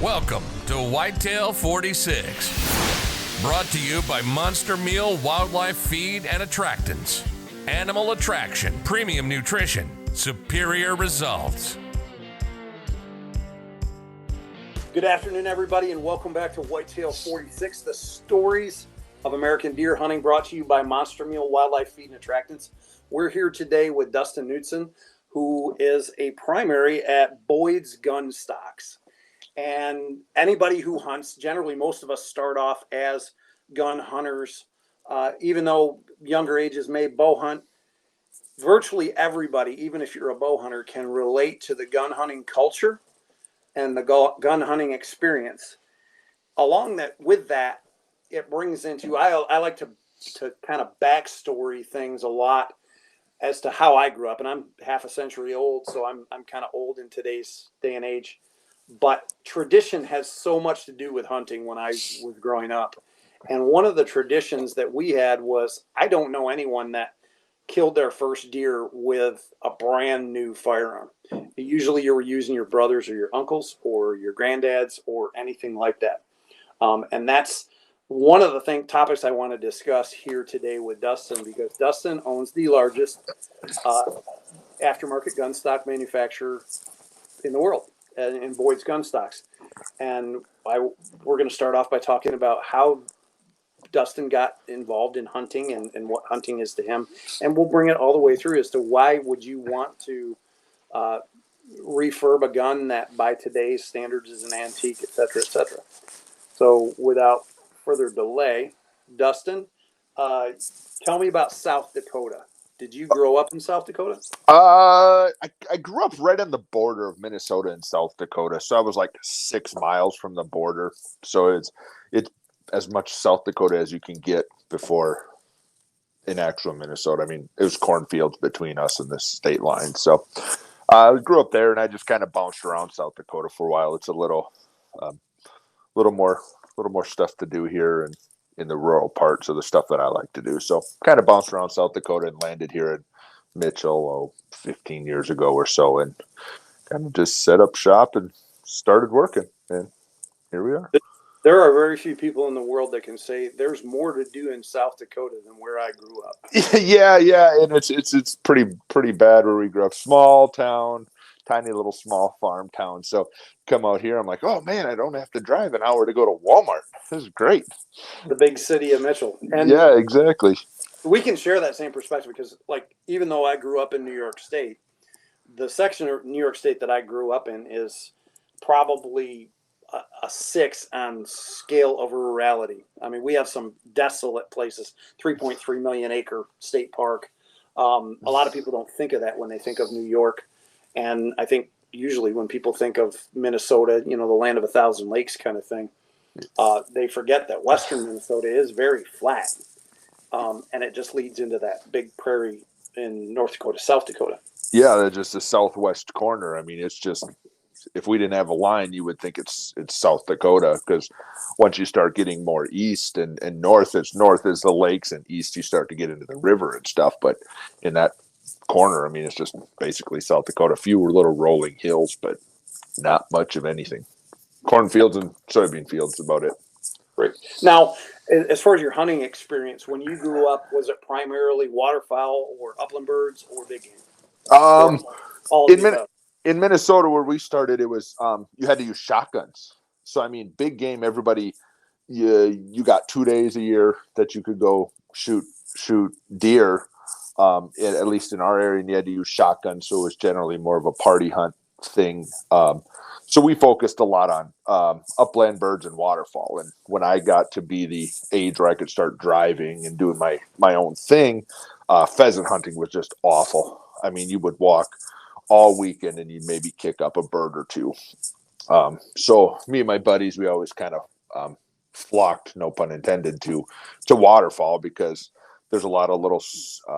Welcome to Whitetail 46, brought to you by Monster Meal Wildlife Feed and Attractants. Animal attraction, premium nutrition, superior results. Good afternoon, everybody, and welcome back to Whitetail 46, the stories of American deer hunting, brought to you by Monster Meal Wildlife Feed and Attractants. We're here today with Dustin Knutson, who is a primary at Boyds Gunstocks. And anybody who hunts, generally most of us start off as gun hunters, even though younger ages may bow hunt. Virtually everybody, even if you're a bow hunter, can relate to the gun hunting culture and the gun hunting experience. Along with that, it brings into, I like to kind of backstory things a lot as to how I grew up. And I'm half a century old, so I'm kind of old in today's day and age. But tradition has so much to do with hunting when I was growing up. And one of the traditions that we had was, I don't know anyone that killed their first deer with a brand new firearm. Usually you were using your brothers or your uncles or your granddads or anything like that. And that's one of the topics I want to discuss here today with Dustin, because Dustin owns the largest aftermarket gun stock manufacturer in the world, in Boyds Gunstocks. And we're going to start off by talking about how Dustin got involved in hunting and what hunting is to him. And we'll bring it all the way through as to why would you want to refurb a gun that by today's standards is an antique, et cetera, et cetera. So without further delay, Dustin, tell me about South Dakota. Did you grow up in South Dakota? I grew up right on the border of Minnesota and South Dakota, so I was like 6 miles from the border. So it's as much South Dakota as you can get before in actual Minnesota. I mean, it was cornfields between us and the state line. So I grew up there, and I just kind of bounced around South Dakota for a while. It's a little more stuff to do here and in the rural parts of the stuff that I like to do. So kind of bounced around South Dakota and landed here in Mitchell 15 years ago or so, and kind of just set up shop and started working, and here we are. There are very few people in the world that can say there's more to do in South Dakota than where I grew up. Yeah, and it's pretty bad where we grew up. Small town, tiny little small farm town. So come out here, I'm like, oh man, I don't have to drive an hour to go to Walmart. This is great. The big city of Mitchell. And yeah, exactly. We can share that same perspective because, like, even though I grew up in New York State, the section of New York State that I grew up in is probably a 6 on scale of rurality. I mean, we have some desolate places, 3.3 million acre state park. A lot of people don't think of that when they think of New York. And I think usually when people think of Minnesota, the land of 1,000 lakes kind of thing, they forget that western Minnesota is very flat. And it just leads into that big prairie in North Dakota, South Dakota. Yeah, that's just the southwest corner. I mean, it's just, if we didn't have a line, you would think it's South Dakota, because once you start getting more east and north is the lakes, and east you start to get into the river and stuff. But in that corner, I mean, it's just basically South Dakota. A few little rolling hills, but not much of anything. Cornfields and soybean fields, about it. Great. Now, as far as your hunting experience, when you grew up, was it primarily waterfowl or upland birds or big game? In Minnesota, where we started, it was you had to use shotguns. So I mean, big game. Everybody, you got 2 days a year that you could go shoot deer. At least in our area, and you had to use shotguns, so it was generally more of a party hunt thing. So we focused a lot on upland birds and waterfowl. And when I got to be the age where I could start driving and doing my own thing, pheasant hunting was just awful. I mean, you would walk all weekend and you'd maybe kick up a bird or two. So me and my buddies, we always kind of flocked, no pun intended, to waterfowl, because there's a lot of little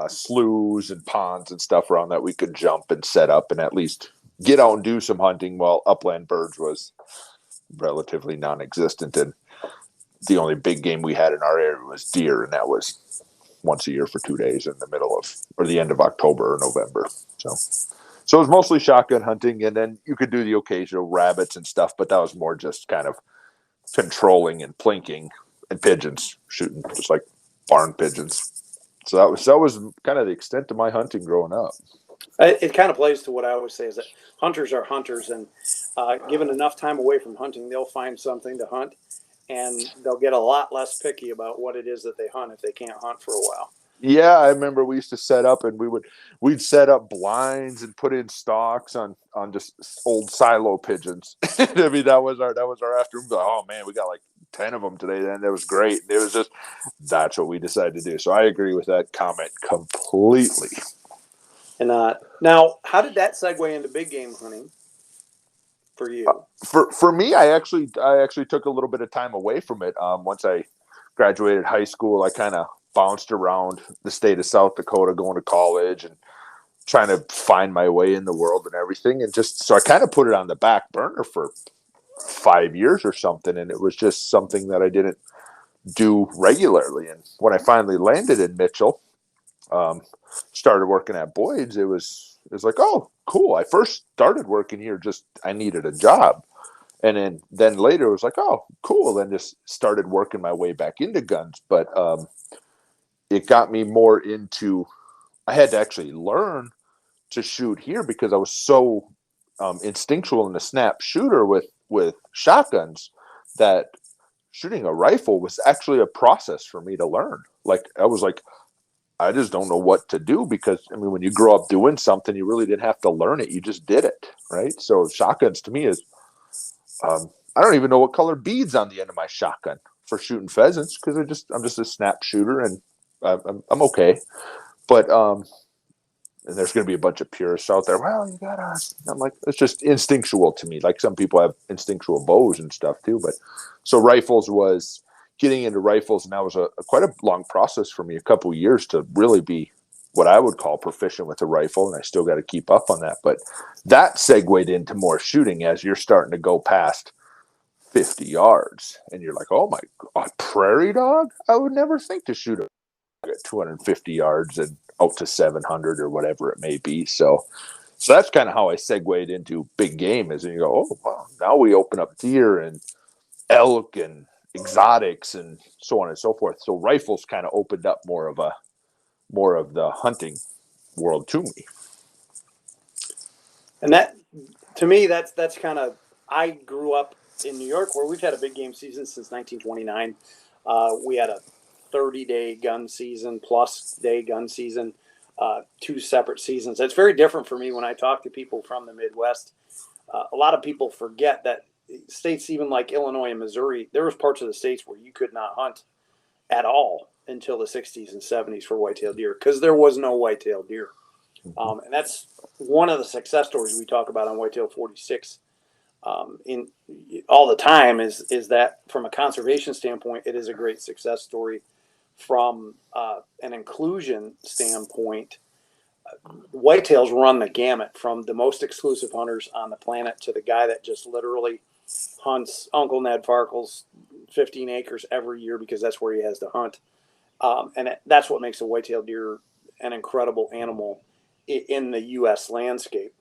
sloughs and ponds and stuff around that we could jump and set up and at least get out and do some hunting, while upland birds was relatively non-existent. And the only big game we had in our area was deer, and that was once a year for 2 days in the middle of, or the end of October or November. So So it was mostly shotgun hunting, and then you could do the occasional rabbits and stuff, but that was more just kind of controlling and plinking and pigeons, shooting just like barn pigeons. So that was kind of the extent of my hunting growing up. It kind of plays to what I always say is that hunters are hunters, and given enough time away from hunting, they'll find something to hunt, and they'll get a lot less picky about what it is that they hunt if they can't hunt for a while. Yeah, I remember we used to set up, and we'd set up blinds and put in stalks on just old silo pigeons. I mean, that was our afternoon. Like, oh man, we got like 10 of them today. Then that was great. It was just that's what we decided to do. So I agree with that comment completely. And now, how did that segue into big game hunting for you? For me, I actually took a little bit of time away from it. Once I graduated high school, I kind of bounced around the state of South Dakota, going to college and trying to find my way in the world and everything. And just so I kind of put it on the back burner for 5 years or something. And it was just something that I didn't do regularly. And when I finally landed in Mitchell, started working at Boyds, it was like, oh, cool. I first started working here, just I needed a job. And then later it was like, oh, cool. Then just started working my way back into guns. But it got me more into, I had to actually learn to shoot here because I was so instinctual in the snap shooter with shotguns that shooting a rifle was actually a process for me to learn. Like I was like, I just don't know what to do because I mean, when you grow up doing something, you really didn't have to learn it. You just did it. Right. So shotguns to me is, I don't even know what color beads on the end of my shotgun for shooting pheasants because I'm just a snap shooter and I'm okay. But and there's going to be a bunch of purists out there. Well, you gotta. I'm like, it's just instinctual to me. Like some people have instinctual bows and stuff too. But so rifles was getting into rifles, and that was quite a long process for me. A couple of years to really be what I would call proficient with a rifle, and I still got to keep up on that. But that segued into more shooting as you're starting to go past 50 yards, and you're like, oh my god, prairie dog! I would never think to shoot at 250 yards and out to 700 or whatever it may be. So that's kind of how I segued into big game is, and you go, oh, wow, now we open up deer and elk and exotics and so on and so forth. So rifles kind of opened up more of the hunting world to me. And that, to me, that's kind of, I grew up in New York where we've had a big game season since 1929. We had a 30-day gun season plus day gun season, 2 separate seasons. It's very different for me when I talk to people from the Midwest. A lot of people forget that states even like Illinois and Missouri, there was parts of the states where you could not hunt at all until the 60s and 70s for whitetail deer because there was no whitetail deer. And that's one of the success stories we talk about on Whitetail 46 in all the time is that from a conservation standpoint, it is a great success story. From an inclusion standpoint, whitetails run the gamut from the most exclusive hunters on the planet to the guy that just literally hunts Uncle Ned Farkle's 15 acres every year because that's where he has to hunt. And that's what makes a whitetail deer an incredible animal in the U.S. landscape.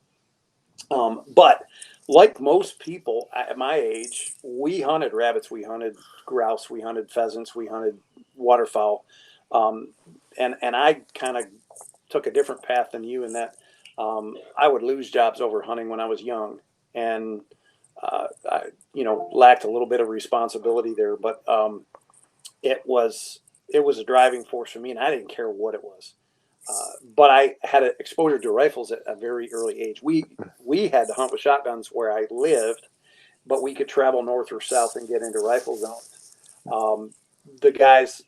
But like most people at my age, we hunted rabbits, we hunted grouse, we hunted pheasants, we hunted waterfowl. And I kind of took a different path than you in that I would lose jobs over hunting when I was young. And, I, lacked a little bit of responsibility there, but it was a driving force for me, and I didn't care what it was. But I had exposure to rifles at a very early age. We had to hunt with shotguns where I lived, but we could travel north or south and get into rifle zones. The guys,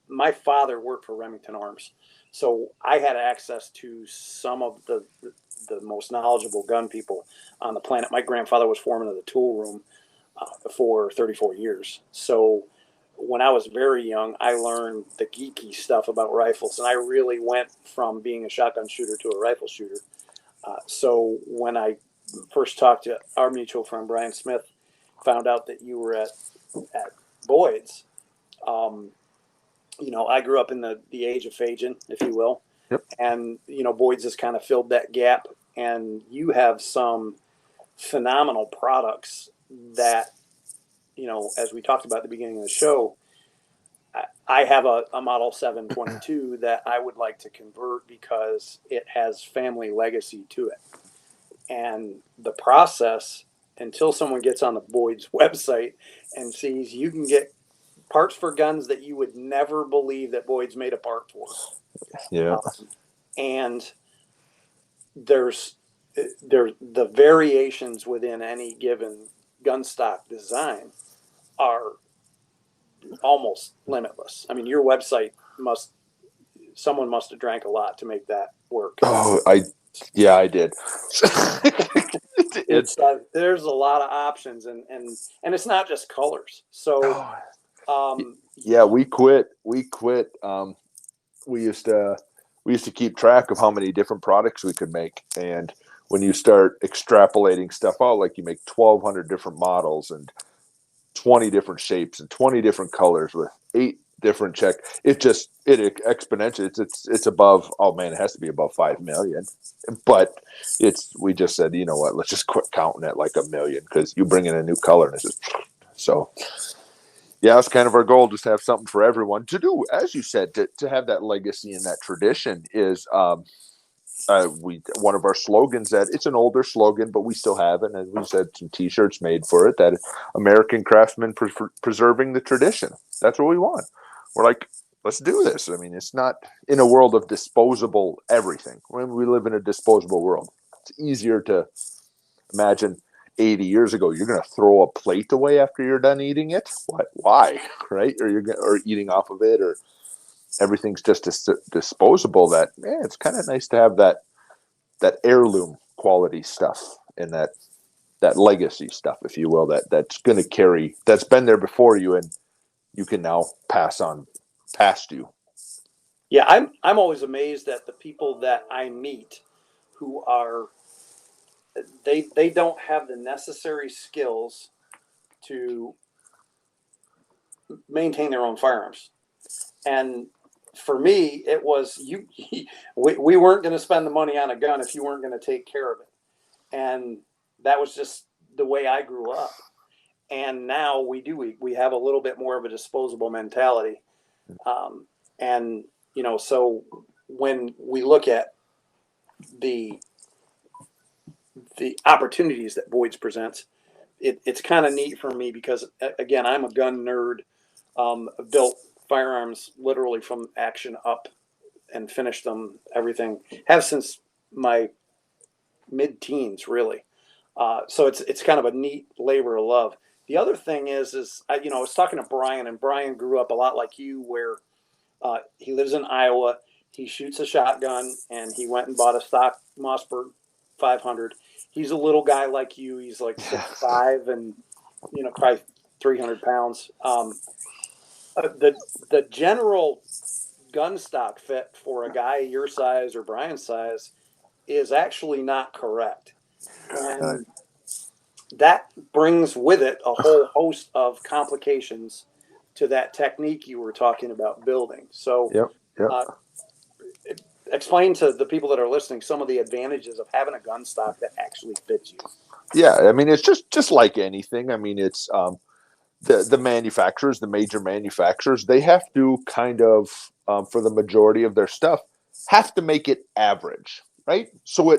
my father worked for Remington Arms, so I had access to some of the most knowledgeable gun people on the planet. My grandfather was foreman of the tool room for 34 years. So when I was very young, I learned the geeky stuff about rifles, and I really went from being a shotgun shooter to a rifle shooter. So when I first talked to our mutual friend Brian Smith, found out that you were at Boyd's, I grew up in the age of Fagin, if you will. Yep. And, Boyd's has kind of filled that gap. and you have some phenomenal products that, as we talked about at the beginning of the show, I have a Model 722 that I would like to convert because it has family legacy to it. And the process, until someone gets on the Boyd's website and sees you can get parts for guns that you would never believe that Boyd's made a part for. Yeah. And there's the variations within any given gun stock design are almost limitless. I mean, your website someone must have drank a lot to make that work. Oh, I did. There's a lot of options, and it's not just colors. So, we quit. We used to keep track of how many different products we could make, and when you start extrapolating stuff out, like you make 1,200 different models and 20 different shapes and 20 different colors with 8 different check, it exponentially. It's above. Oh man, it has to be above 5 million. But we just said, you know what? Let's just quit counting at like 1 million, because you bring in a new color and it's just so. Yeah, it's kind of our goal, just to have something for everyone to do. As you said, to have that legacy and that tradition is one of our slogans. That it's an older slogan, but we still have it, and we said some T-shirts made for it. That American craftsmen preserving the tradition. That's what we want. We're like, let's do this. I mean, it's not in a world of disposable everything. When we live in a disposable world, it's easier to imagine 80 years ago, you're going to throw a plate away after you're done eating it. Why? Right? Or eating off of it, or everything's just disposable. That, man, it's kind of nice to have that heirloom quality stuff and that legacy stuff, if you will, that's going to carry, that's been there before you, and you can now pass on past you. Yeah, I'm always amazed at the people that I meet who are they don't have the necessary skills to maintain their own firearms. And for me, it was we weren't going to spend the money on a gun if you weren't going to take care of it. And that was just the way I grew up. And now we have a little bit more of a disposable mentality. And, so when we look at the opportunities that Boyd's presents, it's kind of neat for me because, again, I'm a gun nerd. Built firearms literally from action up and finished them, everything. Have since my mid-teens, really. So it's kind of a neat labor of love. The other thing is I was talking to Brian, and Brian grew up a lot like you, where he lives in Iowa. He shoots a shotgun, and he went and bought a stock Mossberg 500. He's a little guy like you. He's like 6'5" and probably 300 pounds. The general gun stock fit for a guy your size or Brian's size is actually not correct. And that brings with it a whole host of complications to that technique you were talking about building. So explain to the people that are listening some of the advantages of having a gun stock that actually fits you. Yeah, I mean, it's just like anything. I mean, it's the manufacturers, the major manufacturers, they have to kind of, for the majority of their stuff, have to make it average, right? So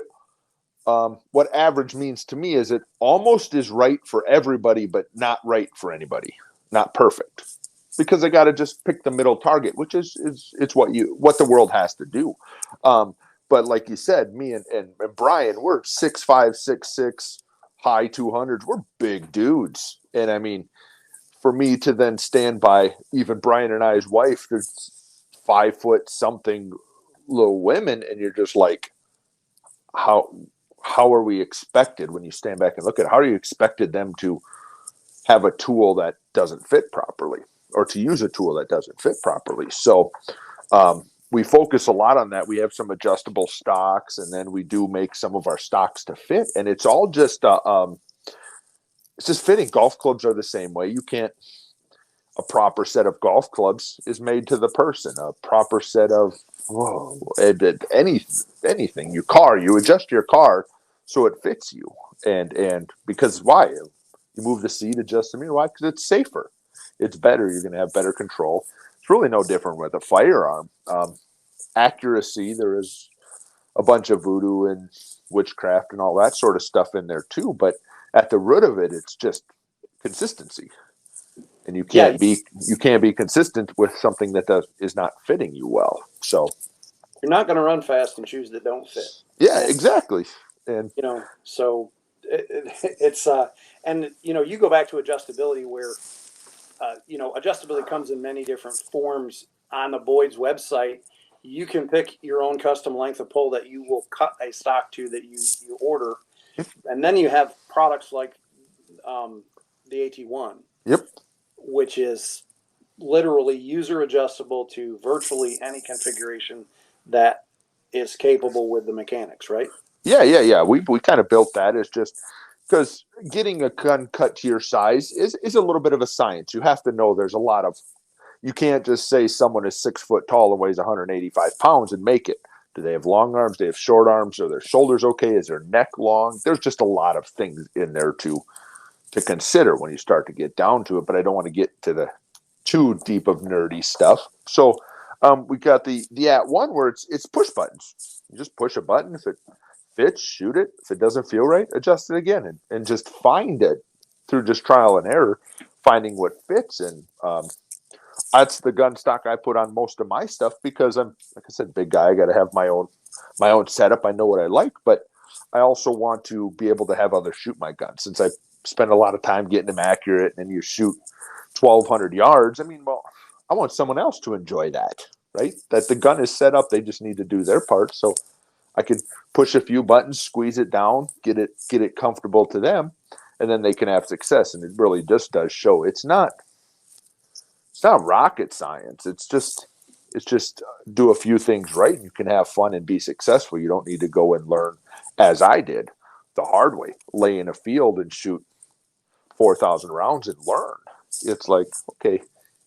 what average means to me is it almost is right for everybody, but not right for anybody, not perfect, because they got to just pick the middle target, which is what the world has to do. But like you said, me and Brian, we're 6'5", 6'6", high 200s. We're big dudes, and I mean, for me to then stand by even Brian and I's wife, there's 5 foot something little women, and you're just like, how are we expected, when you stand back and look at it, how are you expected them to have a tool that doesn't fit properly, or to use a tool that doesn't fit properly? So we focus a lot on that. We have some adjustable stocks, and then we do make some of our stocks to fit, and it's all just it's just fitting. Golf clubs are the same way. You can't, a proper set of golf clubs is made to the person. A proper set of whoa, anything, your car, you adjust your car so it fits you. And because why? You move the seat, adjust the mirror. Why? Because it's safer. It's better. You're going to have better control. It's really no different with a firearm. Accuracy, there is a bunch of voodoo and witchcraft and all that sort of stuff in there too. But at the root of it, it's just consistency. And you can't be consistent with something that is not fitting you well. So you're not going to run fast in shoes that don't fit. Yeah, exactly. And so it's and you go back to adjustability where adjustability comes in many different forms. On the Boyds website, you can pick your own custom length of pole that you will cut a stock to that you order, and then you have products like the AT1. Yep. Which is literally user adjustable to virtually any configuration that is capable with the mechanics, right? Yeah. We kind of built that as just because getting a gun cut to your size is a little bit of a science. You have to know there's a lot of, you can't just say someone is 6 foot tall and weighs 185 pounds and make it. Do they have long arms? Do they have short arms? Are their shoulders okay? Is their neck long? There's just a lot of things in there to consider when you start to get down to it, but I don't want to get to the too deep of nerdy stuff. So we got the @1 where it's push buttons. You just push a button. If it fits, shoot it. If it doesn't feel right, adjust it again and just find it through just trial and error, finding what fits. And that's the gun stock I put on most of my stuff because I'm, like I said, big guy. I got to have my own setup. I know what I like, but I also want to be able to have others shoot my gun since I spend a lot of time getting them accurate and you shoot 1,200 yards. I mean, well, I want someone else to enjoy that, right? That the gun is set up. They just need to do their part. So I can push a few buttons, squeeze it down, get it comfortable to them, and then they can have success. And it really just does show. It's not rocket science. It's just do a few things right and you can have fun and be successful. You don't need to go and learn, as I did, the hard way, lay in a field and shoot 4,000 rounds and learn. It's like, okay,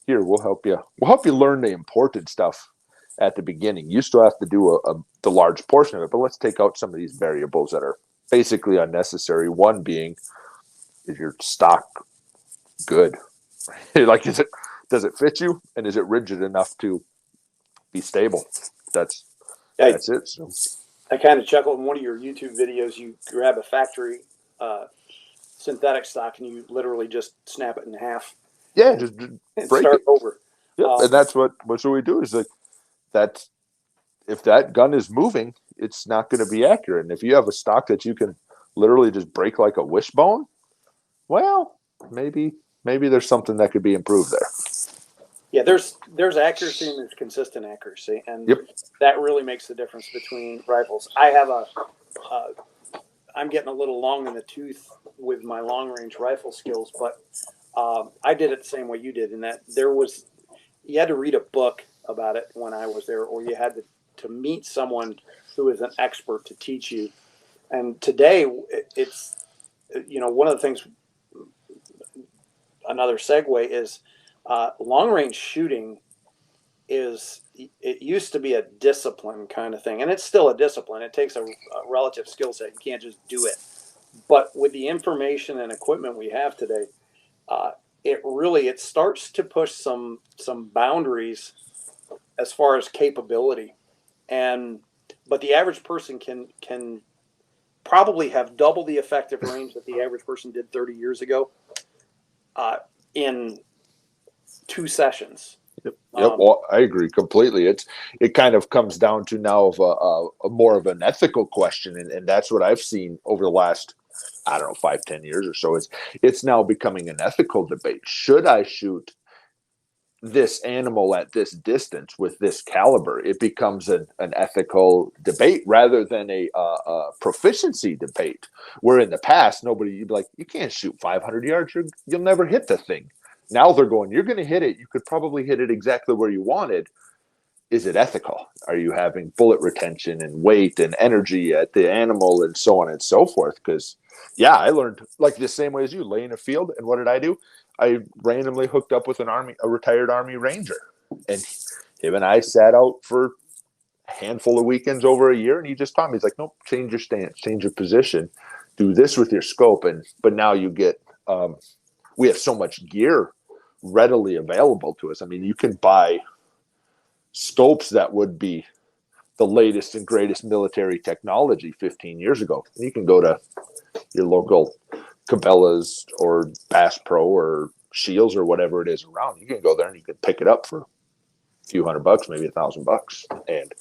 here, we'll help you learn the important stuff at the beginning. You still have to do the large portion of it, but let's take out some of these variables that are basically unnecessary. One being, is your stock good? Like, does it fit you? And is it rigid enough to be stable? That's it. So I kind of chuckled in one of your YouTube videos. You grab a factory synthetic stock and you literally just snap it in half. Yeah, just break start it over. Yep. And that's what we do is like that. If that gun is moving, it's not going to be accurate. And if you have a stock that you can literally just break like a wishbone, well, maybe there's something that could be improved there. Yeah, there's accuracy and there's consistent accuracy, and that really makes the difference between rifles. I have I'm getting a little long in the tooth with my long range rifle skills, but I did it the same way you did, in that you had to read a book about it when I was there, or you had to meet someone who is an expert to teach you. And today it's, one of the things, another segue is long range shooting it used to be a discipline kind of thing, and it's still a discipline. It takes a relative skill set. You can't just do it. But with the information and equipment we have today, it starts to push some boundaries as far as capability. But the average person can probably have double the effective range that the average person did 30 years ago in 2 sessions. Yep. Well, I agree completely. It kind of comes down to now of a more of an ethical question, and that's what I've seen over the last, I don't know, 5-10 years or so. It's now becoming an ethical debate. Should I shoot this animal at this distance with this caliber? It becomes an ethical debate rather than a proficiency debate. Where in the past, you'd be like, you can't shoot 500 yards. You'll never hit the thing. Now they're going, you're going to hit it. You could probably hit it exactly where you wanted. Is it ethical? Are you having bullet retention and weight and energy at the animal and so on and so forth? Because, I learned like the same way as you, lay in a field. And what did I do? I randomly hooked up with a retired Army Ranger. And him and I sat out for handful of weekends over a year, and he just taught me, he's like, nope, change your stance, change your position, do this with your scope. But now you get, we have so much gear readily available to us. I mean, you can buy scopes that would be the latest and greatest military technology 15 years ago. And you can go to your local Cabela's or Bass Pro or Shields or whatever it is around. You can go there and you can pick it up for a few $100, maybe $1,000, and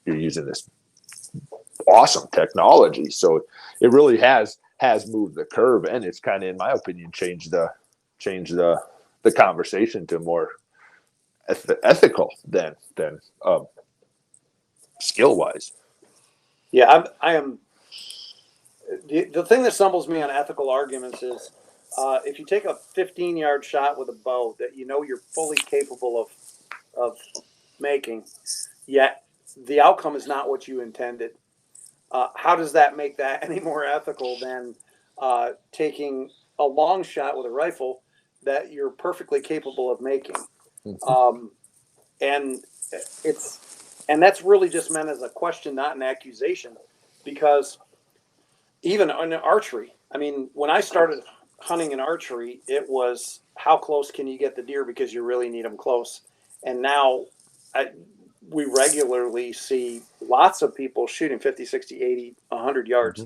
you're using this awesome technology. So it really has moved the curve, and it's kind of, in my opinion, changed the conversation to more ethical than skill wise. Yeah, I am. The thing that stumbles me on ethical arguments is if you take a 15-yard shot with a bow that you know you're fully capable of making, yet the outcome is not what you intended. How does that make that any more ethical than taking a long shot with a rifle that you're perfectly capable of making? And that's really just meant as a question, not an accusation, because even in archery, I mean, when I started hunting in archery, it was how close can you get the deer because you really need them close. And now we regularly see lots of people shooting 50, 60, 80, 100 yards.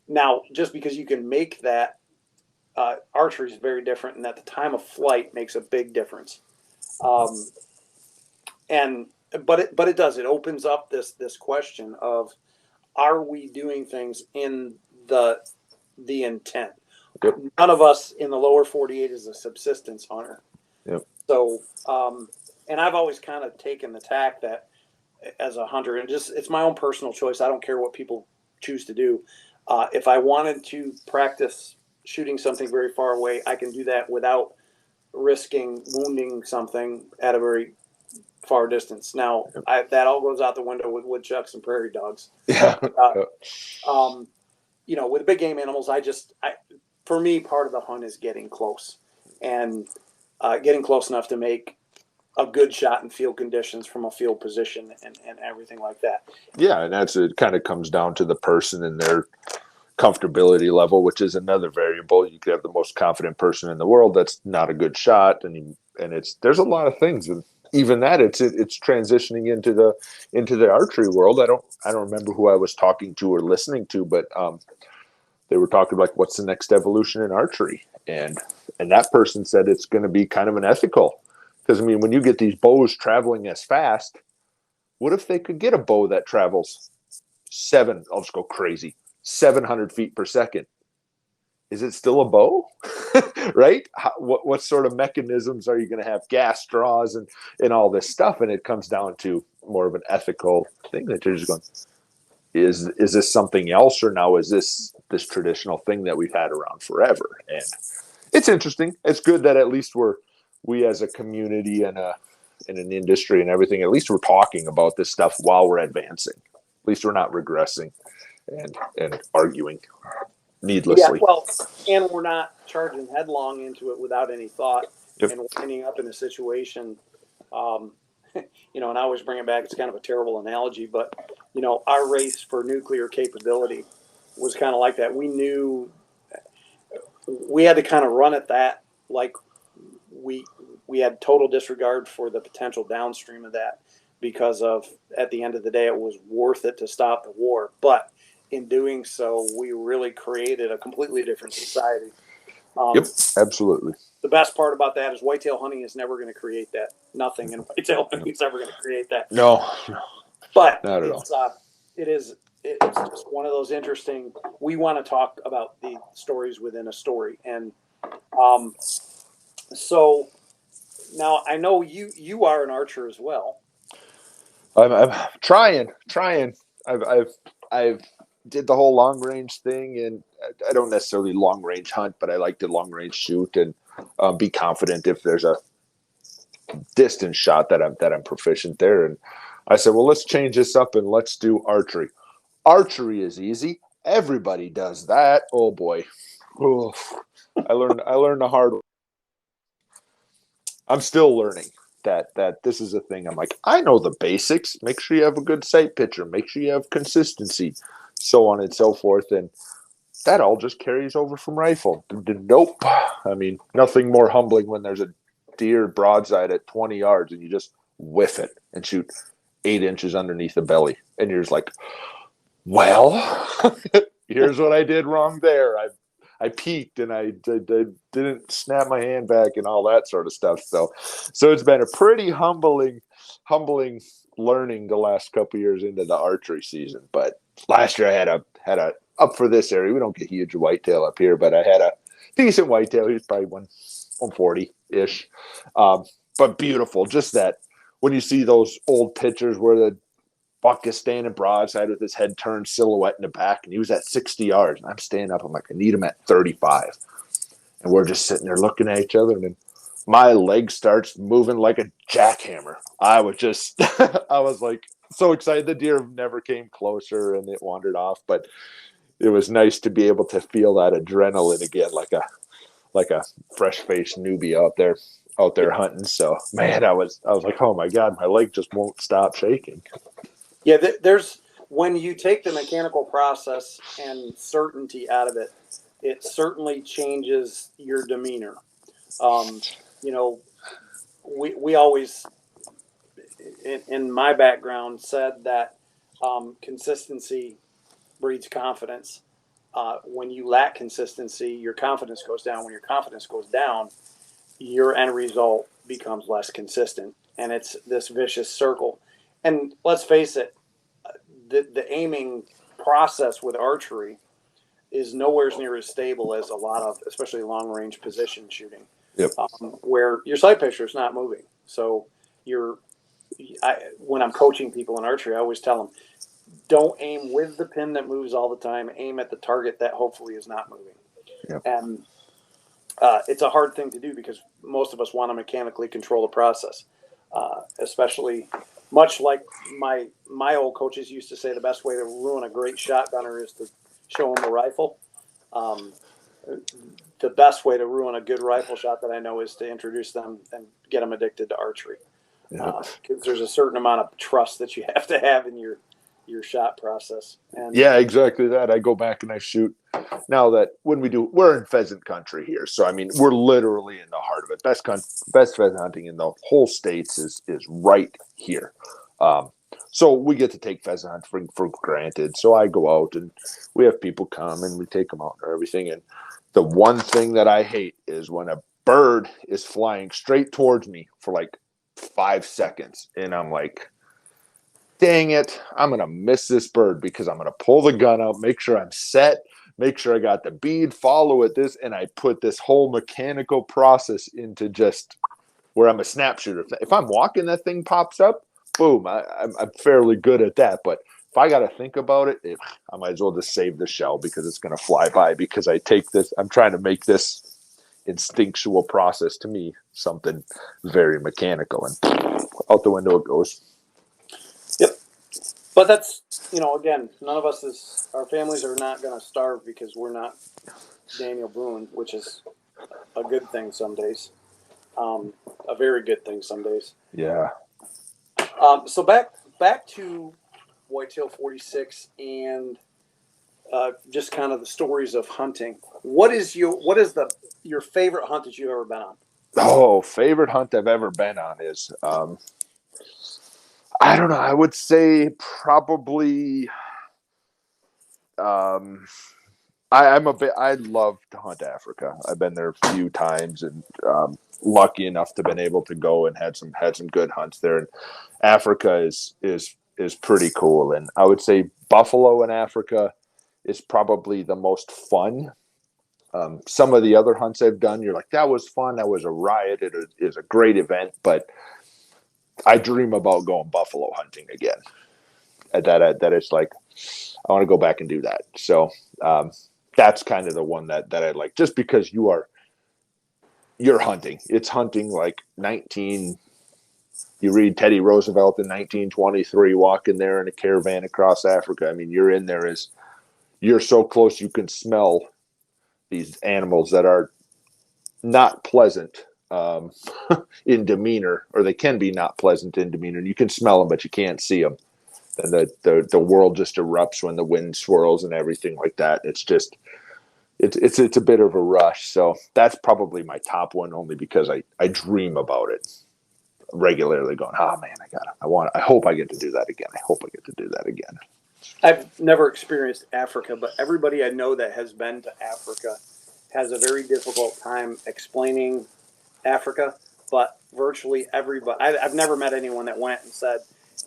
Now, just because you can make that, archery is very different, and at the time of flight makes a big difference. But it does. It opens up this question of, are we doing things in the intent? Yep. None of us in the lower 48 is a subsistence hunter. Yep. So, and I've always kind of taken the tack that as a hunter, and it's my own personal choice. I don't care what people choose to do. If I wanted to practice shooting something very far away, I can do that without risking wounding something at a very far distance. Now, that all goes out the window with woodchucks and prairie dogs. Yeah. With big game animals, for me, part of the hunt is getting close and getting close enough to make a good shot in field conditions from a field position and everything like that. Yeah, and it kind of comes down to the person and their comfortability level, which is another variable. You could have the most confident person in the world that's not a good shot, and there's a lot of things, and even that it's transitioning into the archery world. I don't remember who I was talking to or listening to, but they were talking like, what's the next evolution in archery, and that person said it's going to be kind of an ethical, because I mean, when you get these bows traveling as fast, what if they could get a bow that travels I'll just go crazy, 700 feet per second? Is it still a bow? Right? What sort of mechanisms are you going to have? Gas straws and all this stuff. And it comes down to more of an ethical thing that you're just going, is this something else, or now is this traditional thing that we've had around forever? And it's interesting. It's good that at least we as a community and in an industry and everything, at least we're talking about this stuff while we're advancing. At least we're not regressing and arguing needlessly. Yeah, well, and we're not charging headlong into it without any thought. Yep. And ending up in a situation, and I always bring it back. It's kind of a terrible analogy, but our race for nuclear capability was kind of like that. We knew we had to kind of run at that, like we had total disregard for the potential downstream of that, because of, at the end of the day, it was worth it to stop the war. But in doing so, we really created a completely different society. Yep, absolutely. The best part about that is whitetail hunting is never going to create that. Nothing in whitetail hunting is ever going to create that. No, but not at all. It's just one of those interesting. We want to talk about the stories within a story, and so now I know you are an archer as well. I'm trying. I've did the whole long range thing, and I don't necessarily long range hunt, but I like to long range shoot and be confident if there's a distance shot that I'm proficient there. And I said, well, let's change this up and let's do archery. Archery is easy. Everybody does that. Oh boy. I learned the hard way. I'm still learning, that this is a thing. I'm like, I know the basics. Make sure you have a good sight picture. Make sure you have consistency, so on and so forth. And that all just carries over from rifle. Nope. I mean, nothing more humbling when there's a deer broadside at 20 yards and you just whiff it and shoot 8 inches underneath the belly. And you're just like, well, here's what I did wrong there. I peeked and I didn't snap my hand back and all that sort of stuff. So it's been a pretty humbling learning the last couple years into the archery season. But last year I had a up for this area. We don't get huge whitetail up here, but I had a decent whitetail. He was probably 140 ish, but beautiful. Just that when you see those old pictures where the buck is standing broadside with his head turned silhouette in the back, and he was at 60 yards. And I'm standing up. I'm like, I need him at 35. And we're just sitting there looking at each other. And then my leg starts moving like a jackhammer. I was like so excited. The deer never came closer and it wandered off. But it was nice to be able to feel that adrenaline again, like a fresh-faced newbie out there hunting. So, man, I was like, oh my God, my leg just won't stop shaking. Yeah, there's when you take the mechanical process and certainty out of it, it certainly changes your demeanor. We always, in my background, said that consistency breeds confidence. When you lack consistency, your confidence goes down. When your confidence goes down, your end result becomes less consistent. And it's this vicious circle. And let's face it, the aiming process with archery is nowhere near as stable as a lot of, especially long-range position shooting, yep. Where your sight picture is not moving. So when I'm coaching people in archery, I always tell them, don't aim with the pin that moves all the time. Aim at the target that hopefully is not moving. Yep. And it's a hard thing to do because most of us want to mechanically control the process, especially much like my old coaches used to say, the best way to ruin a great shotgunner is to show them a rifle. The best way to ruin a good rifle shot that I know is to introduce them and get them addicted to archery. Because there's a certain amount of trust that you have to have in your shot process. And yeah, exactly that. I go back and I shoot. Now that we're in pheasant country here. So, I mean, we're literally in the heart of it. Best pheasant hunting in the whole States is right here. So we get to take pheasant hunting for granted. So I go out and we have people come and we take them out and everything. And the one thing that I hate is when a bird is flying straight towards me for like 5 seconds. And I'm like, dang it, I'm going to miss this bird because I'm going to pull the gun out, make sure I'm set, make sure I got the bead, follow it this, and I put this whole mechanical process into just where I'm a snap shooter. If I'm walking, that thing pops up, boom, I'm fairly good at that. But if I got to think about it, I might as well just save the shell because it's going to fly by because I'm trying to make this instinctual process to me something very mechanical, and out the window it goes. Yep. But that's, again, none of us our families are not going to starve because we're not Daniel Boone, which is a good thing some days. A very good thing some days. Yeah. So back to Whitetail 46 and just kind of the stories of hunting. What is your favorite hunt that you've ever been on? Oh, favorite hunt I've ever been on is I don't know. I would say probably I love to hunt Africa. I've been there a few times and lucky enough to been able to go and had some good hunts there. And Africa is pretty cool. And I would say buffalo in Africa is probably the most fun. Some of the other hunts I've done, you're like, that was fun. That was a riot. It is a great event, but I dream about going buffalo hunting again. That it's like, I want to go back and do that. So that's kind of the one that I like, just because you're hunting. It's hunting like you read Teddy Roosevelt in 1923, walking there in a caravan across Africa. I mean, you're in there you're so close you can smell these animals that are not pleasant in demeanor, or they can be not pleasant in demeanor. You can smell them, but you can't see them. And the world just erupts when the wind swirls and everything like that. It's just it's a bit of a rush. So that's probably my top one, only because I dream about it regularly, going, oh man, I hope I get to do that again. I hope I get to do that again. I've never experienced Africa, but everybody I know that has been to Africa has a very difficult time explaining Africa. But virtually everybody, I've never met anyone that went and said,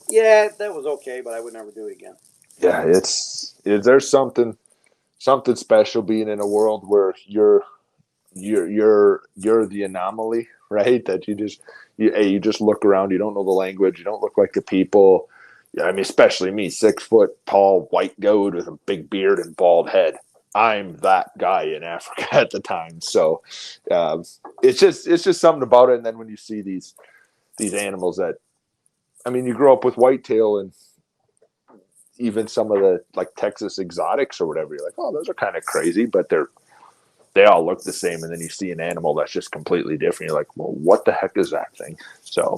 yeah, that was okay, but I would never do it again. Yeah, there's something special being in a world where you're the anomaly, right? That you just look around, you don't know the language, you don't look like the people. Yeah, I mean, especially me, 6 foot tall, white goat with a big beard and bald head. I'm that guy in Africa at the time. So it's just something about it. And then when you see these animals that, I mean, you grow up with whitetail and even some of the like Texas exotics or whatever, you're like, oh, those are kind of crazy, but they all look the same. And then you see an animal that's just completely different. You're like, well, what the heck is that thing? So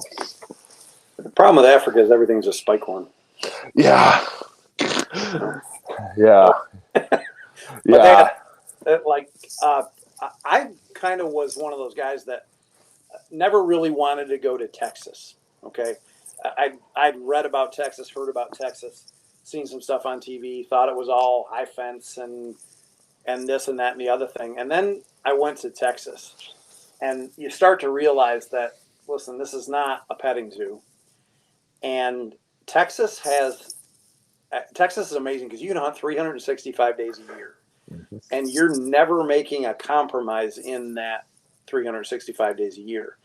The problem with Africa is everything's a spike horn. yeah. Yeah. But Yeah. I kind of was one of those guys that never really wanted to go to Texas. Okay. I'd read about Texas, heard about Texas, seen some stuff on TV, thought it was all high fence and this and that and the other thing. And then I went to Texas, and you start to realize that, listen, this is not a petting zoo. And Texas is amazing because you can hunt 365 days a year, and you're never making a compromise in that 365 days a year.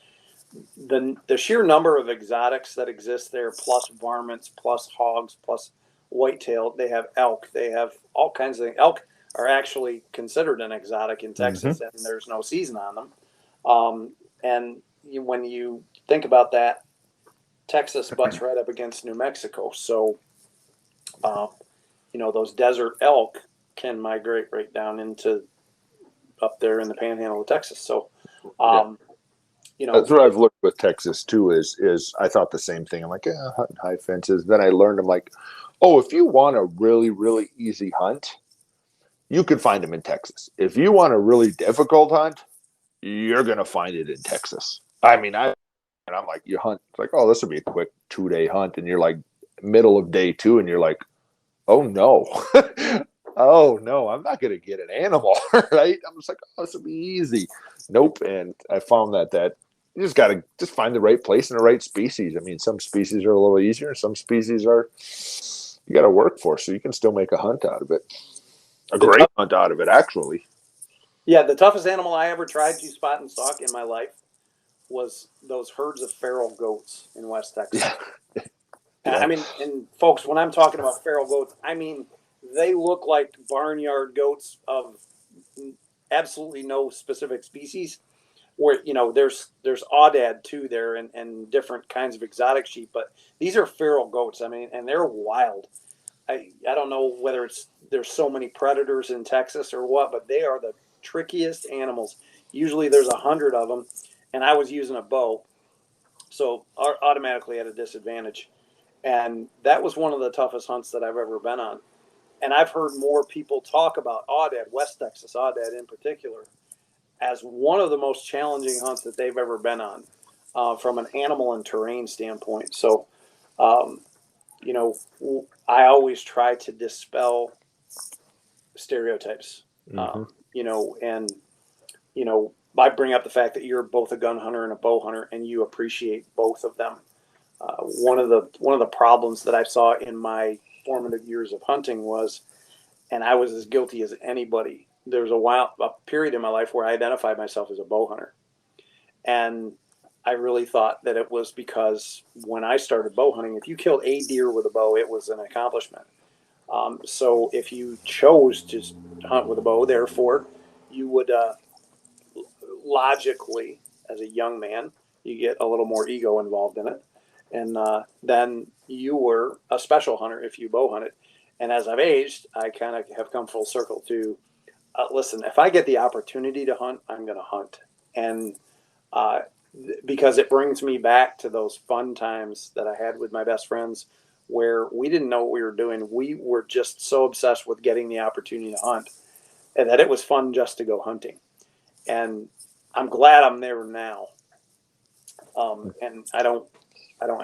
The sheer number of exotics that exist there, plus varmints, plus hogs, plus whitetail, they have elk, they have all kinds of things. Elk are actually considered an exotic in Texas, and there's no season on them. When you think about that, Texas butts right up against New Mexico. So, those desert elk can migrate right down into up there in the panhandle of Texas. So, that's what I've looked with Texas too, is I thought the same thing. I'm like, yeah, hunting high fences. Then I learned, I'm like, oh, if you want a really, really easy hunt, you can find them in Texas. If you want a really difficult hunt, you're going to find it in Texas. I mean, I'm like, you hunt, it's like, oh, this will be a quick 2-day hunt. And you're like middle of day 2 and you're like, oh no, oh no, I'm not going to get an animal, right? I'm just like, oh, this will be easy. Nope. And I found that you just got to just find the right place and the right species. I mean, some species are a little easier. Some species you got to work for, so you can still make a hunt out of it. A great hunt out of it, actually. Yeah, the toughest animal I ever tried to spot and stalk in my life was those herds of feral goats in West Texas. Yeah. I mean, and folks, when I'm talking about feral goats, I mean, they look like barnyard goats of absolutely no specific species. Where, there's aoudad too there and different kinds of exotic sheep, but these are feral goats. I mean, and they're wild. I don't know whether there's so many predators in Texas or what, but they are the trickiest animals. Usually there's 100 of them, and I was using a bow, so automatically at a disadvantage. And that was one of the toughest hunts that I've ever been on. And I've heard more people talk about aoudad, West Texas aoudad in particular, as one of the most challenging hunts that they've ever been on from an animal and terrain standpoint. So, I always try to dispel stereotypes, I bring up the fact that you're both a gun hunter and a bow hunter, and you appreciate both of them. One of the problems that I saw in my formative years of hunting was, and I was as guilty as anybody, there was a period in my life where I identified myself as a bow hunter. And I really thought that it was because when I started bow hunting, if you killed a deer with a bow, it was an accomplishment. So if you chose to hunt with a bow, therefore, you would logically, as a young man, you get a little more ego involved in it. And then you were a special hunter if you bow hunted. And as I've aged, I kind of have come full circle to, listen, if I get the opportunity to hunt, I'm going to hunt. And because it brings me back to those fun times that I had with my best friends where we didn't know what we were doing. We were just so obsessed with getting the opportunity to hunt and that it was fun just to go hunting. And I'm glad I'm there now. And I don't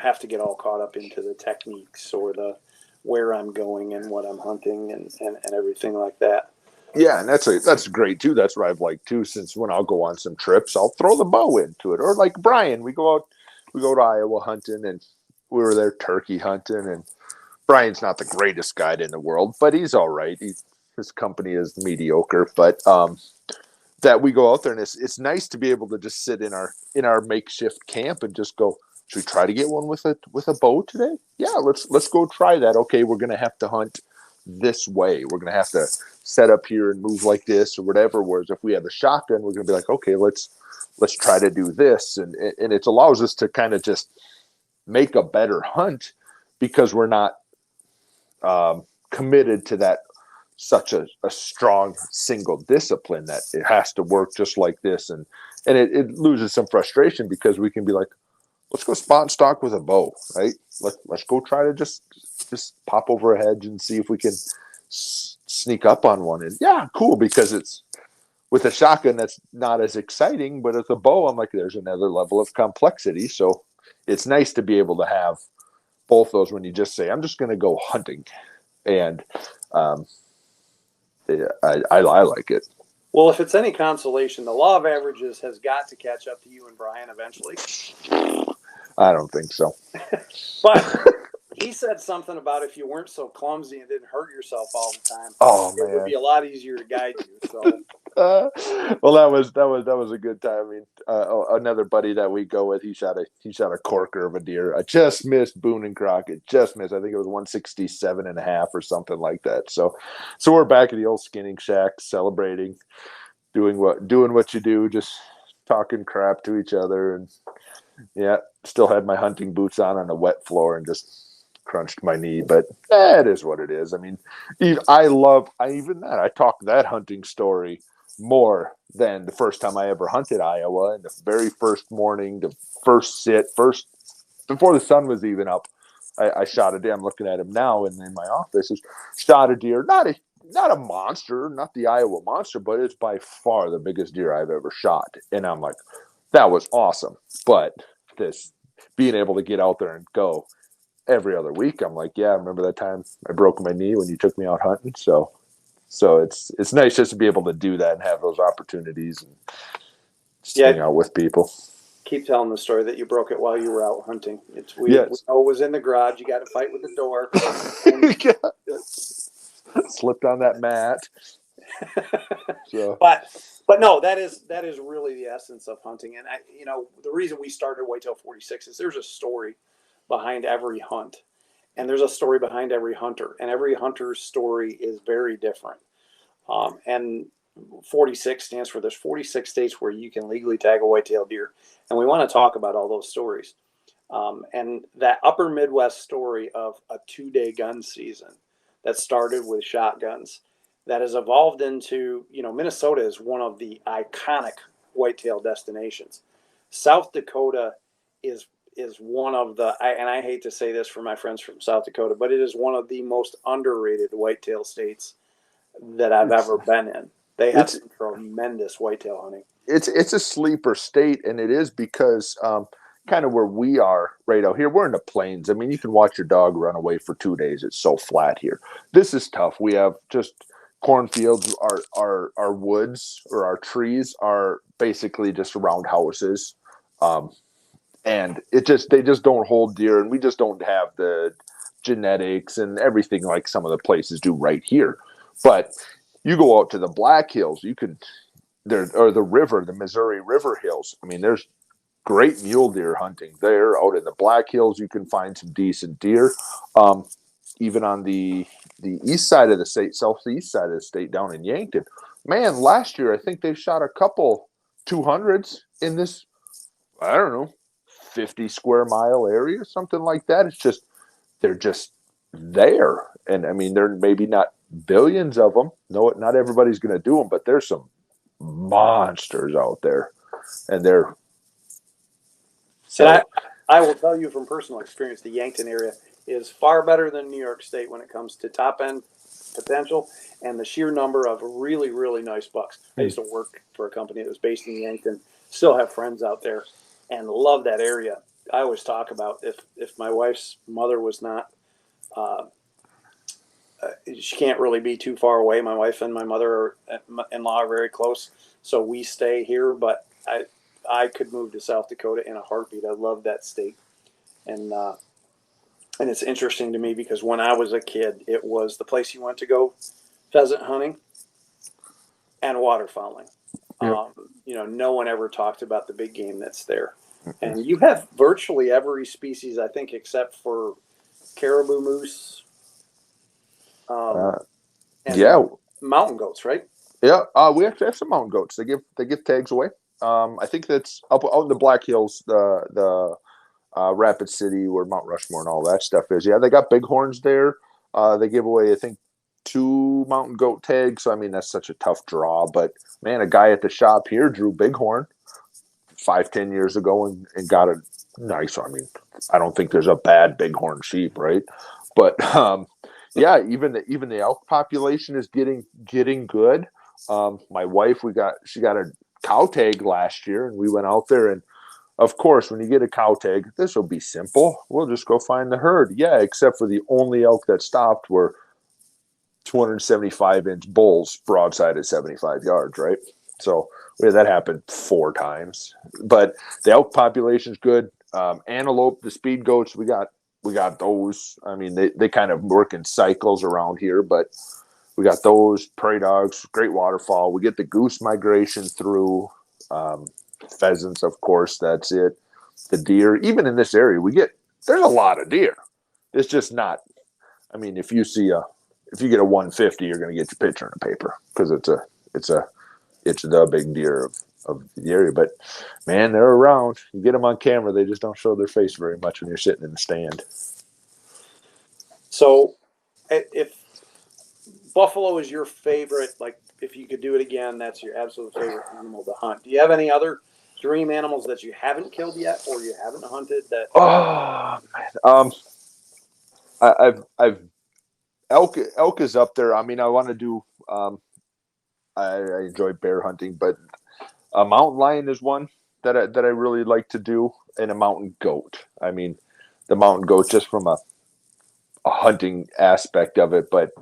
have to get all caught up into the techniques or the where I'm going and what I'm hunting and everything like that. Yeah, and that's great too. That's what I've liked too. Since when I'll go on some trips, I'll throw the bow into it. Or like Brian, we go to Iowa hunting, and we were there turkey hunting. And Brian's not the greatest guide in the world, but he's all right. His company is mediocre, but that we go out there, and it's nice to be able to just sit in our makeshift camp and just go, should we try to get one with a bow today? Yeah, let's go try that. Okay, we're gonna have to hunt this way. We're gonna have to set up here and move like this or whatever. Whereas if we have a shotgun, we're gonna be like, okay, let's try to do this, and it allows us to kind of just make a better hunt because we're not committed to that such a strong single discipline that it has to work just like this, and it loses some frustration because we can be like, let's go spot and stalk with a bow, right? Let's go try to just pop over a hedge and see if we can sneak up on one. And yeah, cool, because it's with a shotgun that's not as exciting, but with a bow, I'm like, there's another level of complexity. So it's nice to be able to have both those when you just say, I'm just going to go hunting, and I like it. Well, if it's any consolation, the law of averages has got to catch up to you and Brian eventually. I don't think so. But he said something about if you weren't so clumsy and didn't hurt yourself all the time, it would be a lot easier to guide you. So, well, that was a good time. I mean, another buddy that we go with, he shot a corker of a deer. I just missed Boone and Crockett. Just missed. I think it was 167.5 or something like that. So we're back at the old skinning shack, celebrating, doing what you do, just talking crap to each other, and yeah, still had my hunting boots on a wet floor and just crunched my knee, but it is what it is. I mean, I talk that hunting story more than the first time I ever hunted Iowa. And the very first morning, the first before the sun was even up, I shot a deer. I'm looking at him now in my office. Shot a deer, not a monster, not the Iowa monster, but it's by far the biggest deer I've ever shot. And I'm like, that was awesome. But this being able to get out there and go every other week, I'm like, yeah, I remember that time I broke my knee when you took me out hunting. So it's nice just to be able to do that and have those opportunities and hang out with people. Keep telling the story that you broke it while you were out hunting. We know it was in the garage. You got to fight with the door. Slipped on that mat. So. But no, that is really the essence of hunting. And the reason we started Whitetail 46 is there's a story behind every hunt, and there's a story behind every hunter, and every hunter's story is very different. And 46 stands for there's 46 states where you can legally tag a whitetail deer, and we want to talk about all those stories. And that upper Midwest story of a 2-day gun season that started with shotguns that has evolved into, Minnesota is one of the iconic whitetail destinations. South Dakota is one of the, and I hate to say this for my friends from South Dakota, but it is one of the most underrated whitetail states that I've ever been in. They have some tremendous whitetail hunting. It's a sleeper state, and it is because kind of where we are right out here, we're in the plains. I mean, you can watch your dog run away for 2 days. It's so flat here. This is tough. We have just cornfields. Our woods or our trees are basically just around houses. And they just don't hold deer, and we just don't have the genetics and everything like some of the places do right here. But you go out to the Black Hills, or the Missouri River Hills. I mean, there's great mule deer hunting there. Out in the Black Hills, you can find some decent deer. Even on the east side of the state, southeast side of the state, down in Yankton. Man, last year I think they shot a couple 200s in this, I don't know, 50 square mile area, something like that. It's just, they're just there. And I mean, there maybe not billions of them. No, not everybody's going to do them, but there's some monsters out there, and they're And I will tell you from personal experience, the Yankton area is far better than New York State when it comes to top end potential and the sheer number of really, really nice bucks. I used to work for a company that was based in Yankton, still have friends out there, and love that area. I always talk about if my wife's mother was not, she can't really be too far away. My wife and my mother-in-law are very close, so we stay here. But I could move to South Dakota in a heartbeat. I love that state, and it's interesting to me because when I was a kid, it was the place you went to go pheasant hunting and waterfowling. Yep. No one ever talked about the big game that's there. And you have virtually every species, I think, except for caribou, moose, and mountain goats, right? Yeah, we actually have some mountain goats. They give tags away. I think that's out in the Black Hills, the Rapid City, where Mount Rushmore and all that stuff is. Yeah, they got bighorns there. They give away, I think, 2 mountain goat tags. So I mean, that's such a tough draw. But man, a guy at the shop here drew bighorn 5-10 years ago and got a nice. I mean, I don't think there's a bad bighorn sheep, right? But yeah, even the elk population is getting good. My wife, she got a cow tag last year, and we went out there, and of course, when you get a cow tag, this will be simple. We'll just go find the herd. Yeah, except for the only elk that stopped were 275-inch bulls broadside at 75 yards, right? So we had that happen 4 times. But the elk population's good. Antelope, the speed goats, we got those. I mean, they kind of work in cycles around here, but we got those. Prairie dogs, great waterfowl. We get the goose migration through. Pheasants, of course, that's it. The deer, even in this area, there's a lot of deer. It's just not. I mean, if you get a 150, you're going to get your picture in the paper because it's the big deer of the area. But man, they're around. You get them on camera, they just don't show their face very much when you're sitting in the stand. So, if buffalo is your favorite, like if you could do it again, that's your absolute favorite animal to hunt. Do you have any other dream animals that you haven't killed yet or you haven't hunted that? Oh man. I've elk is up there. I mean, I want to do. I enjoy bear hunting, but a mountain lion is one that I really like to do, and a mountain goat. I mean, the mountain goat just from a hunting aspect of it, but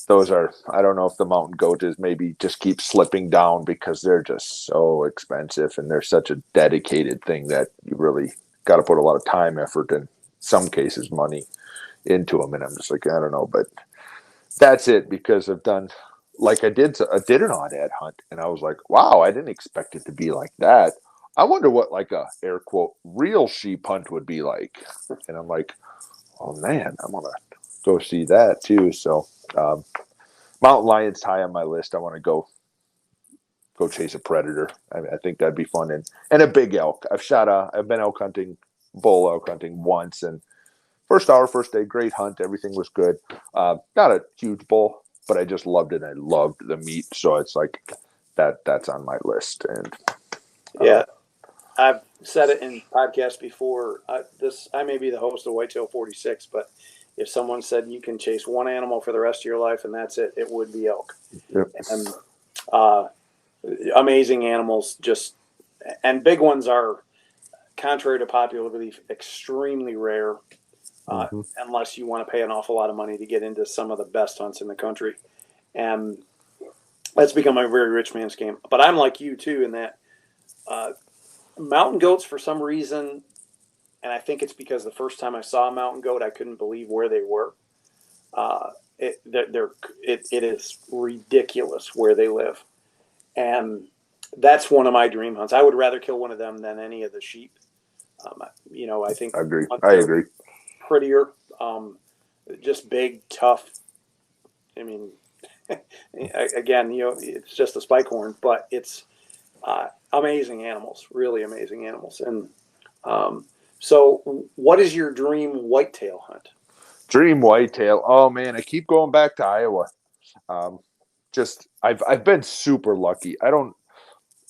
those are. I don't know if the mountain goat is maybe just keep slipping down because they're just so expensive and they're such a dedicated thing that you really got to put a lot of time, effort, and some cases money into them. And I'm just like, I don't know, but that's it because I've done. Like I did an odd-ad hunt, and I was like, wow, I didn't expect it to be like that. I wonder what like a air quote real sheep hunt would be like. And I'm like, oh man, I'm gonna go see that too. So mountain lion's high on my list. I want to go chase a predator. I think that'd be fun, and a big elk. I've been elk hunting, bull elk hunting once, and first day, great hunt. Everything was good. Not a huge bull, but I just loved it. I loved the meat, so it's like that's on my list. And yeah, I've said it in podcasts before. I may be the host of Whitetail 46, but if someone said you can chase one animal for the rest of your life and that's it, it would be elk. Yep. And amazing animals, and big ones are, contrary to popular belief, extremely rare. Unless you want to pay an awful lot of money to get into some of the best hunts in the country. And that's become a very rich man's game. But I'm like you, too, in that mountain goats, for some reason, and I think it's because the first time I saw a mountain goat, I couldn't believe where they were. It is ridiculous where they live. And that's one of my dream hunts. I would rather kill one of them than any of the sheep. I think I agree. Prettier, just big, tough. I mean, again, it's just a spike horn, but it's amazing animals, really amazing animals. And so, what is your dream whitetail hunt? Dream whitetail. Oh man, I keep going back to Iowa. I've been super lucky.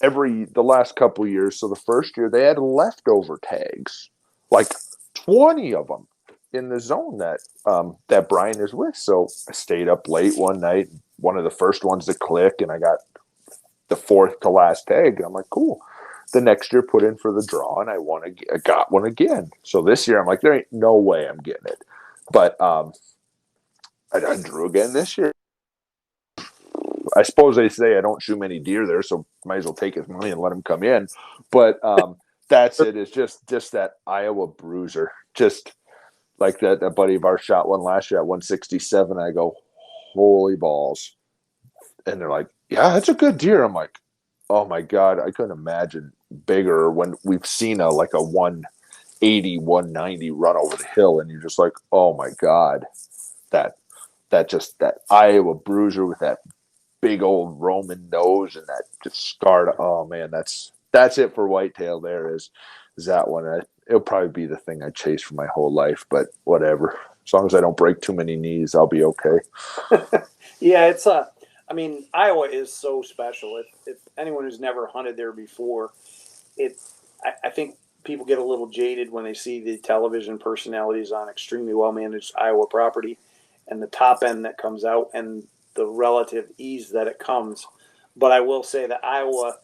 the last couple of years. So the first year they had leftover tags, like 20 of them in the zone that Brian is with. So I stayed up late one night, one of the first ones to click, and I got the fourth to last tag. And I'm like, cool. The next year put in for the draw, and I got one again. So this year I'm like, there ain't no way I'm getting it. But I drew again this year. I suppose they say I don't shoot many deer there, so might as well take his money and let him come in. But that's it. It's just that Iowa bruiser. Just like that buddy of ours shot one last year at 167. I go, holy balls. And they're like, yeah, that's a good deer. I'm like, oh my God, I couldn't imagine bigger when we've seen a 180, 190 run over the hill. And you're just like, oh my God, that Iowa bruiser with that big old Roman nose and that just scarred. Oh man, that's it for whitetail. There is that one. It'll probably be the thing I chase for my whole life, but whatever. As long as I don't break too many knees, I'll be okay. Yeah, I mean, Iowa is so special. If anyone who's never hunted there before, I think people get a little jaded when they see the television personalities on extremely well managed Iowa property and the top end that comes out and the relative ease that it comes. But I will say that Iowa,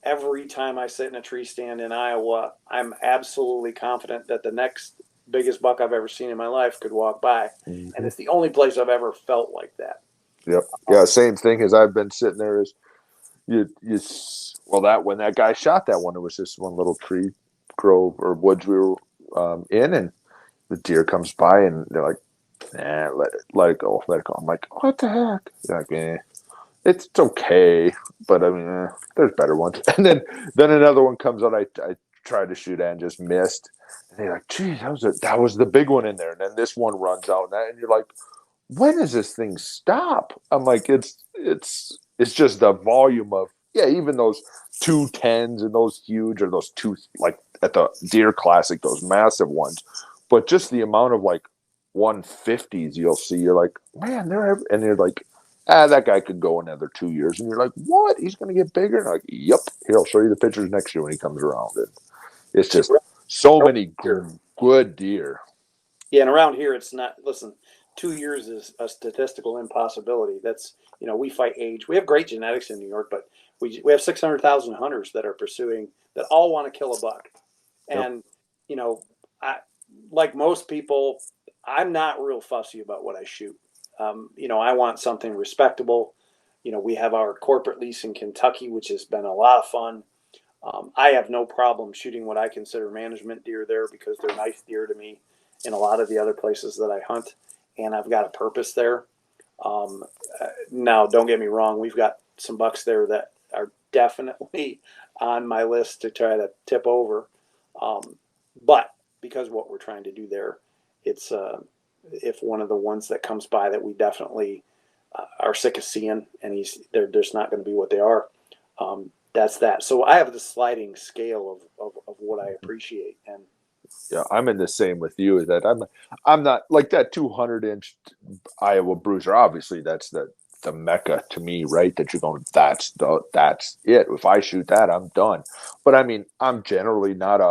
every time I sit in a tree stand in Iowa, I'm absolutely confident that the next biggest buck I've ever seen in my life could walk by. Mm-hmm. And it's the only place I've ever felt like that. Yep. Yeah. Same thing as I've been sitting there is when that guy shot that one, it was just one little tree grove or woods we were in, and the deer comes by and they're like, let it go. I'm like, what the heck? They're like, it's okay, but I mean, there's better ones. And then another one comes out. I tried to shoot at and just missed. And they're like, geez, that was the big one in there. And then this one runs out, and you're like, when does this thing stop? I'm like, it's just the volume of, even those 210s and those huge, or those two, like at the Deer Classic, those massive ones, but just the amount of 150s you'll see, you're like, man, and you're like, that guy could go another 2 years, and you're like, what? He's going to get bigger? And like, yep. Here, I'll show you the pictures next year when he comes around. And it's just so many good deer. Yeah, and around here, it's not. Listen, 2 years is a statistical impossibility. That's, we fight age. We have great genetics in New York, but we have 600,000 hunters that are pursuing, that all want to kill a buck. And, I, like most people, I'm not real fussy about what I shoot. I want something respectable. We have our corporate lease in Kentucky, which has been a lot of fun. I have no problem shooting what I consider management deer there because they're nice deer to me in a lot of the other places that I hunt, and I've got a purpose there. Now, don't get me wrong. We've got some bucks there that are definitely on my list to try to tip over. But because what we're trying to do there, it's if one of the ones that comes by that we definitely are sick of seeing, and they're just not going to be what they are. That's that. So I have the sliding scale of what I appreciate. And yeah, I'm in the same with you, is that I'm not like that 200-inch Iowa bruiser. Obviously, that's the mecca to me, right? That you're going, that's it. If I shoot that, I'm done. But I mean, I'm generally not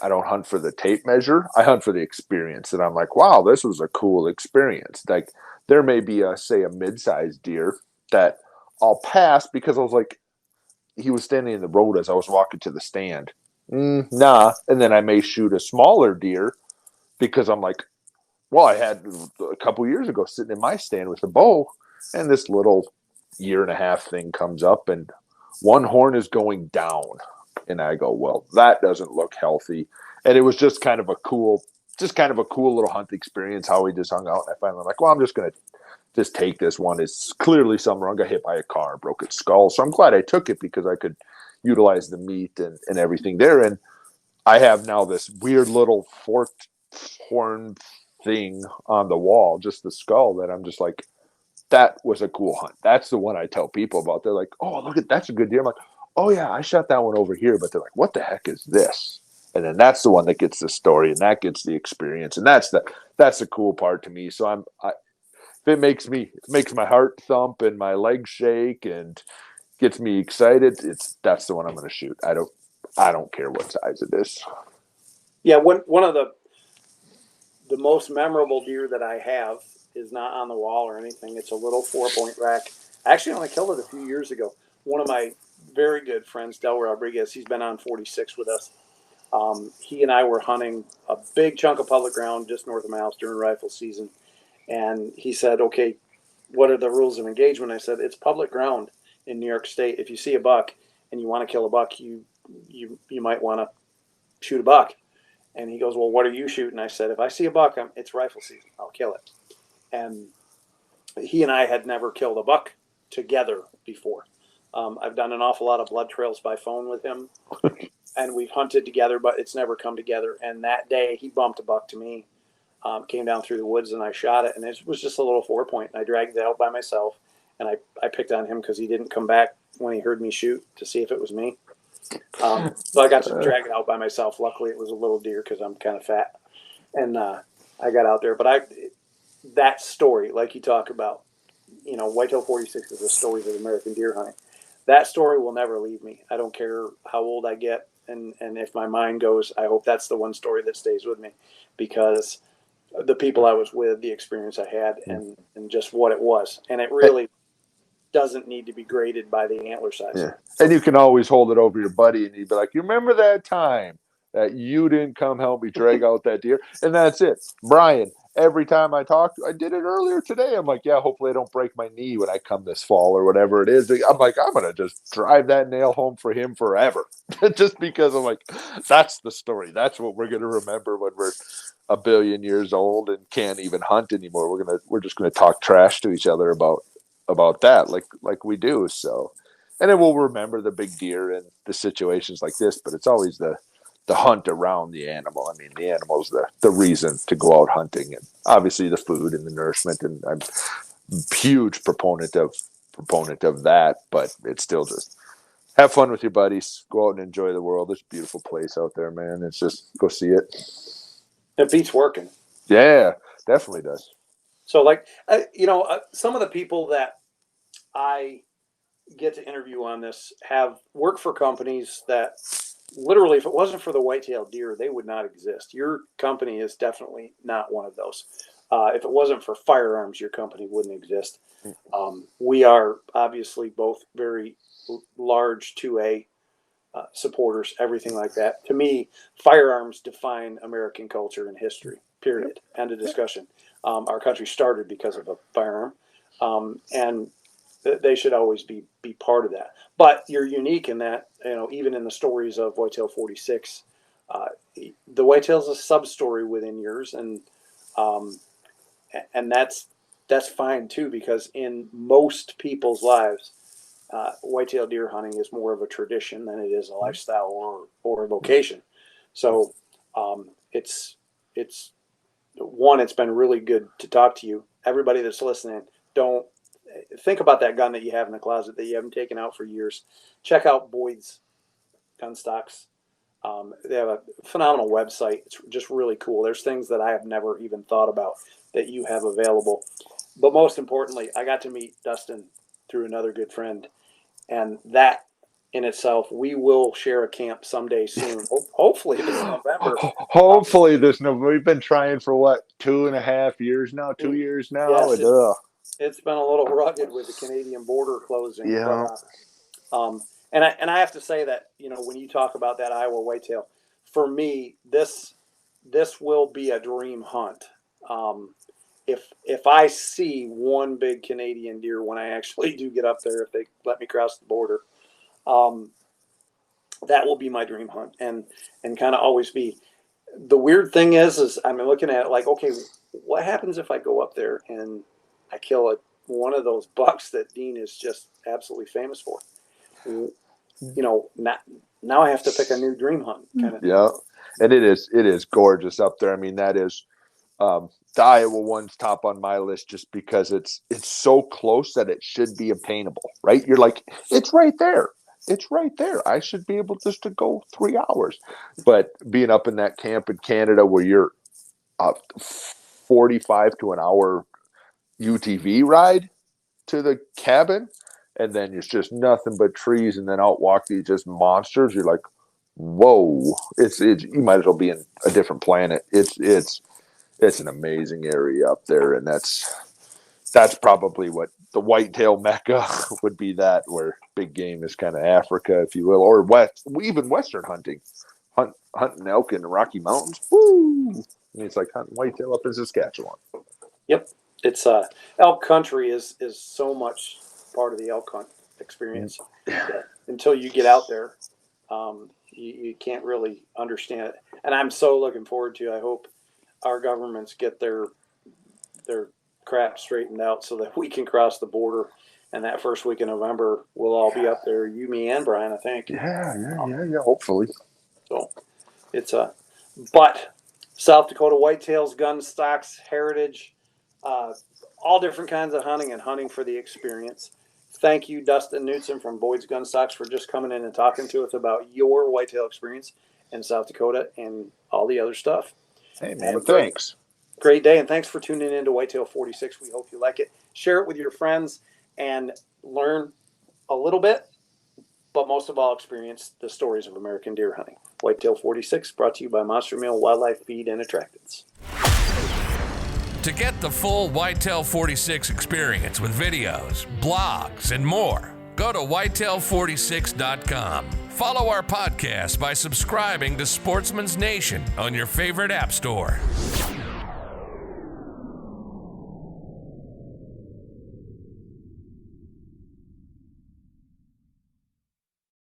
I don't hunt for the tape measure. I hunt for the experience. And I'm like, wow, this was a cool experience. Like there may be say a mid-sized deer that I'll pass because I was like, he was standing in the road as I was walking to the stand. Nah. And then I may shoot a smaller deer because I'm like, well, I had a couple years ago sitting in my stand with a bow, and this little 1.5 thing comes up and one horn is going down. And I go, well, that doesn't look healthy. And it was just kind of a cool little hunt experience, how we just hung out. And I finally like, well, I'm just going to just take this one. It's clearly something wrong. Got hit by a car, broke its skull. So I'm glad I took it because I could utilize the meat and everything there. And I have now this weird little forked horn thing on the wall, just the skull, that I'm just like, that was a cool hunt. That's the one I tell people about. They're like, oh, look at, that's a good deer. I'm like, oh yeah, I shot that one over here. But they're like, what the heck is this? And then that's the one that gets the story and that gets the experience. And that's the cool part to me. So it makes my heart thump and my legs shake. And gets me excited, that's the one I'm going to shoot. I don't care what size it is. Yeah, one of the most memorable deer that I have is not on the wall or anything. It's a little 4-point rack. I actually only killed it a few years ago. One of my very good friends, Del Rodriguez, he's been on 46 with us. He and I were hunting a big chunk of public ground just north of my house during rifle season. And he said, okay, what are the rules of engagement? I said, it's public ground in New York State. If you see a buck and you want to kill a buck, you might want to shoot a buck. And he goes, well, what are you shooting? I said, if I see a buck, it's rifle season. I'll kill it. And he and I had never killed a buck together before. I've done an awful lot of blood trails by phone with him, and we've hunted together, but it's never come together. And that day he bumped a buck to me, came down through the woods, and I shot it. And it was just a little 4-point. And I dragged it out by myself, and I picked on him because he didn't come back when he heard me shoot to see if it was me. So I got to drag it out by myself. Luckily, it was a little deer because I'm kind of fat, and I got out there. But that story, like you talk about, Whitetail 46 is the stories of American deer hunting. That story will never leave me. I don't care how old I get, and if my mind goes, I hope that's the one story that stays with me, because the people I was with, the experience I had, and just what it was, and it really doesn't need to be graded by the antler size. Yeah. And you can always hold it over your buddy and you'd be like, you remember that time that you didn't come help me drag out that deer? And that's it. Brian, every time I talk, I did it earlier today. I'm like, yeah, hopefully I don't break my knee when I come this fall or whatever it is. I'm like, I'm going to just drive that nail home for him forever. Just because I'm like, that's the story. That's what we're going to remember when we're a billion years old and can't even hunt anymore. We're just going to talk trash to each other about that like we do. So, and then we'll remember the big deer and the situations like this, but it's always the hunt around the animal. I mean, the animal's the reason to go out hunting, and obviously the food and the nourishment, and I'm a huge proponent of that, but it's still just have fun with your buddies, go out and enjoy the world. It's a beautiful place out there, man. It's just go see it. It beats working. Yeah, definitely does. So some of the people that I get to interview on this have worked for companies that literally, if it wasn't for the whitetail deer, they would not exist. Your company is definitely not one of those. If it wasn't for firearms, your company wouldn't exist. We are obviously both very large 2A supporters, everything like that. To me, firearms define American culture and history, period. End of discussion. Our country started because of a firearm, and they should always be part of that. But you're unique in that, even in the stories of Whitetail 46, the Whitetail's a sub-story within yours, and that's fine too, because in most people's lives, whitetail deer hunting is more of a tradition than it is a lifestyle or a vocation. So it's been really good to talk to you. Everybody that's listening, don't think about that gun that you have in the closet that you haven't taken out for years. Check out Boyds Gunstocks. They have a phenomenal website. It's just really cool. There's things that I have never even thought about that you have available. But most importantly, I got to meet Dustin through another good friend. And that in itself, we will share a camp someday soon. Hopefully this November. Hopefully this November. We've been trying for what, 2.5 years now, 2 years now. Yes, it's been a little rugged with the Canadian border closing. Yeah. But, and I have to say that, when you talk about that Iowa whitetail, for me, this will be a dream hunt. If I see one big Canadian deer when I actually do get up there, if they let me cross the border, that will be my dream hunt, and kind of always be. The weird thing is I'm looking at it like, okay, what happens if I go up there and I kill one of those bucks that Dean is just absolutely famous for? Now I have to pick a new dream hunt kind of thing. Yeah, and it is gorgeous up there. I mean, that is the Iowa one's top on my list just because it's so close that it should be obtainable, right? You're like, it's right there. It's right there. I should be able just to go 3 hours. But being up in that camp in Canada where you're 45 to an hour UTV ride to the cabin, and then it's just nothing but trees, and then out walk these just monsters. You're like, whoa! It's you might as well be in a different planet. It's an amazing area up there, and that's probably what the whitetail mecca would be. That where big game is kind of Africa, if you will, or even Western hunting, hunting elk in the Rocky Mountains. Woo! I mean, it's like hunting whitetail up in Saskatchewan. Yep, it's elk country is so much part of the elk hunt experience. Until you get out there, you can't really understand it. And I'm so looking forward to. I hope our governments get their crap straightened out so that we can cross the border. And that first week in November, we'll all be up there. You, me, and Brian, I think. Yeah. Hopefully. So it's but South Dakota Whitetails, Gunstocks, Heritage, all different kinds of hunting and hunting for the experience. Thank you, Dustin Knutson from Boyds Gunstocks, for just coming in and talking to us about your whitetail experience in South Dakota and all the other stuff. Hey, man, thanks. Great day, and thanks for tuning in to Whitetail 46. We hope you like it. Share it with your friends and learn a little bit, but most of all, experience the stories of American deer hunting. Whitetail 46, brought to you by Monster Meal Wildlife Feed and Attractants. To get the full Whitetail 46 experience with videos, blogs, and more, go to whitetail46.com. Follow our podcast by subscribing to Sportsman's Nation on your favorite app store.